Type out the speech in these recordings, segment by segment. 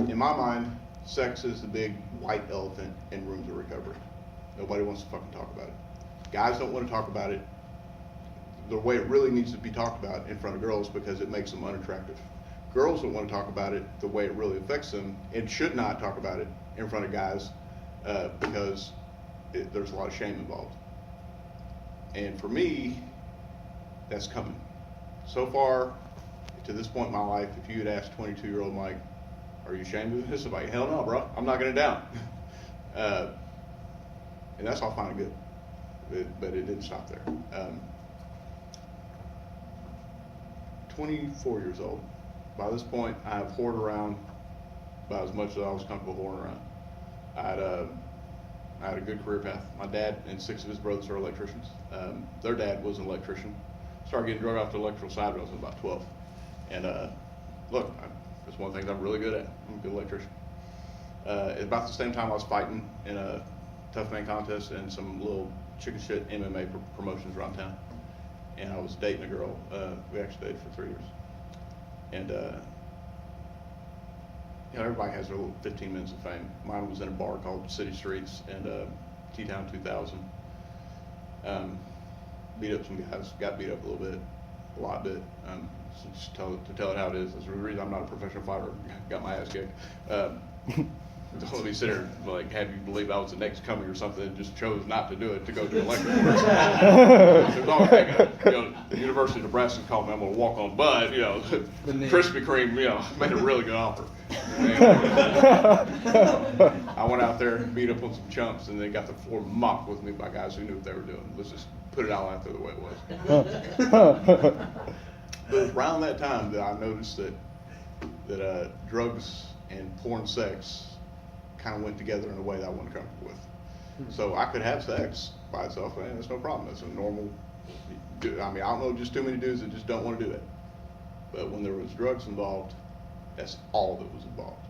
In my mind, sex is the big white elephant in rooms of recovery. Nobody wants to fucking talk about it. Guys don't want to talk about it the way it really needs to be talked about in front of girls because it makes them unattractive. Girls don't want to talk about it the way it really affects them and should not talk about it in front of guys because there's a lot of shame involved. And for me, that's coming. So far, to this point in my life, if you had asked 22-year-old Mike, are you ashamed of this? I'm like, hell no, bro. I'm knocking it down. And that's all fine and good. But it didn't stop there. 24 years old. By this point, I have whored around about as much as I was comfortable whoring around. I had a good career path. My dad and 6 of his brothers are electricians. Their dad was an electrician. Started getting drug off the electrical side when I was about 12. And look, that's one of the things I'm really good at. I'm a good electrician. At about the same time, I was fighting in a tough man contest and some little chicken shit MMA promotions around town. And I was dating a girl. We actually dated for 3 years. And you know, everybody has their little 15 minutes of fame. Mine was in a bar called City Streets and T-Town 2000. Beat up some guys, got beat up a little bit, a lot bit. So just to tell it how it is. That's the reason I'm not a professional fighter. Got my ass kicked. Don't let me sit here and like have you believe I was the next coming or something and just chose not to do it to go to electrical. There's always you know, the University of Nebraska called me, I'm gonna walk on Bud, you know, Krispy Kreme, you know, made a really good offer. I went out there and beat up on some chumps and they got the floor mocked with me by guys who knew what they were doing. Let's just put it all out there the way it was. But around that time that I noticed that drugs and porn sex kind of went together in a way that I wasn't comfortable with. So I could have sex by itself, and that's no problem. That's a normal, I mean, I don't know just too many dudes that just don't want to do that. But when there was drugs involved, that's all that was involved.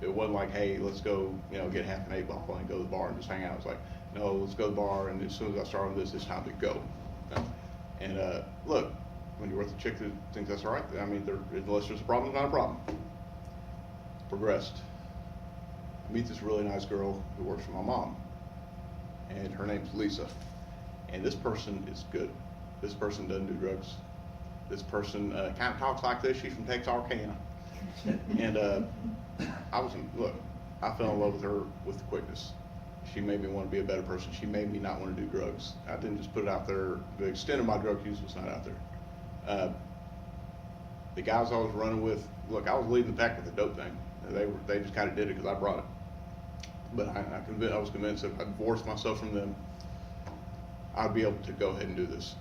It wasn't like, hey, let's go, you know, get half an 8-ball and go to the bar and just hang out. It's like, no, let's go to the bar, and as soon as I start on this, it's time to go. And look, when you're with a chick that thinks that's all right, I mean, unless there's a problem, it's not a problem. Progressed. I meet this really nice girl who works for my mom, and her name's Lisa. And this person is good. This person doesn't do drugs. This person kind of talks like this. She's from Texarkana. And I fell in love with her with the quickness. She made me want to be a better person. She made me not want to do drugs. I didn't just put it out there. The extent of my drug use was not out there. The guys I was running with, look, I was leading the pack with the dope thing. They just kind of did it because I brought it. But I was convinced that if I divorced myself from them, I'd be able to go ahead and do this.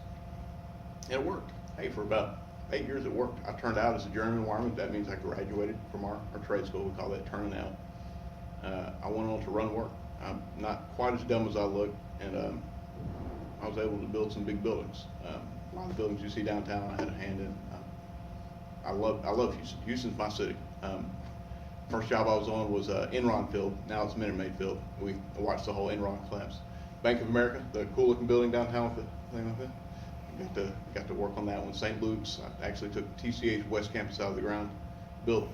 And it worked. Hey, for about 8 years it worked. I turned out as a journeyman wireman. That means I graduated from our trade school. We call that turning out. I went on to run work. I'm not quite as dumb as I look, and I was able to build some big buildings. A lot of the buildings you see downtown I had a hand in. I love Houston. Houston's my city. First job I was on was Enron Field. Now it's Minute Maid Field. We watched the whole Enron collapse. Bank of America, the cool looking building downtown with the thing like that. Got to work on that one. St. Luke's, I actually took TCH West Campus out of the ground, built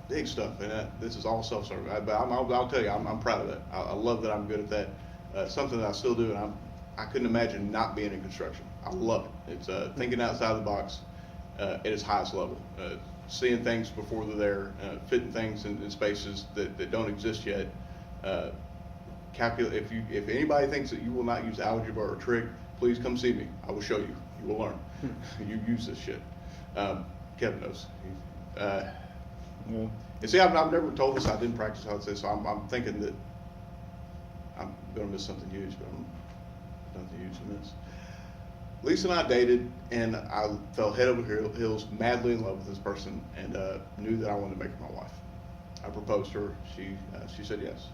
big stuff. And this is all self-serving. But I'll tell you, I'm proud of that. I love that I'm good at that. Something that I still do, and I couldn't imagine not being in construction. I love it. It's thinking outside the box at its highest level. Seeing things before they're there, fitting things in spaces that don't exist yet. Calculate. If anybody thinks that you will not use algebra or trig, please come see me. I will show you. You will learn. You use this shit. Kevin knows. And see, I've never told this. I didn't practice how to say. So I'm thinking that I'm going to miss something huge, but I'm nothing huge to miss. Lisa and I dated, and I fell head over heels, madly in love with this person, and knew that I wanted to make her my wife. I proposed to her. She said yes.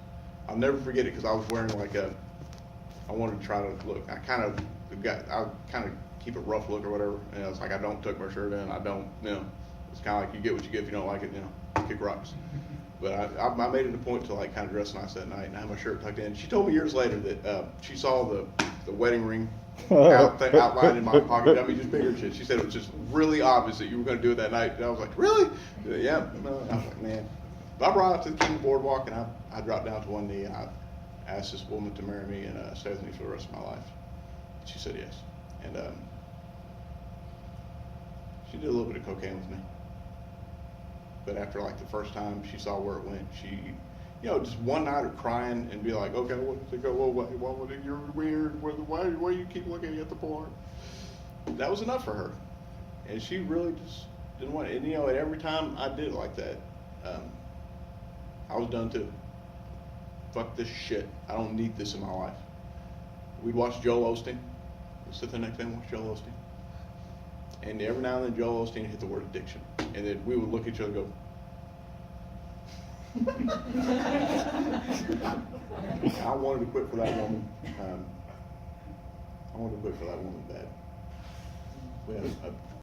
I'll never forget it because I was wearing I wanted to try to look. I kind of keep a rough look or whatever, and it's like I don't tuck my shirt in. I don't, it's kind of like you get what you get. If you don't like it, kick rocks. But I made it a point to like kind of dress nice that night, and I had my shirt tucked in. She told me years later that she saw the wedding ring outlined in my pocket. I mean, just bigger shit. She said it was just really obvious that you were going to do it that night. And I was like, really? Yeah. I was like, man. I brought her to the King Boardwalk, and I dropped down to one knee, and I asked this woman to marry me and stay with me for the rest of my life. She said yes. And she did a little bit of cocaine with me. But after like the first time she saw where it went, she, you know, just one night of crying and be like, okay, what to go? Well, you're weird. Why you keep looking at the porn? That was enough for her, and she really just didn't want it. And you know, every time I did it like that, I was done too. Fuck this shit. I don't need this in my life. We'd watch Joel Osteen. We'd sit there next day and watch Joel Osteen. And every now and then Joel Osteen hit the word addiction. And then we would look at each other and go, I wanted to quit for that woman. I wanted to quit for that woman bad. We had a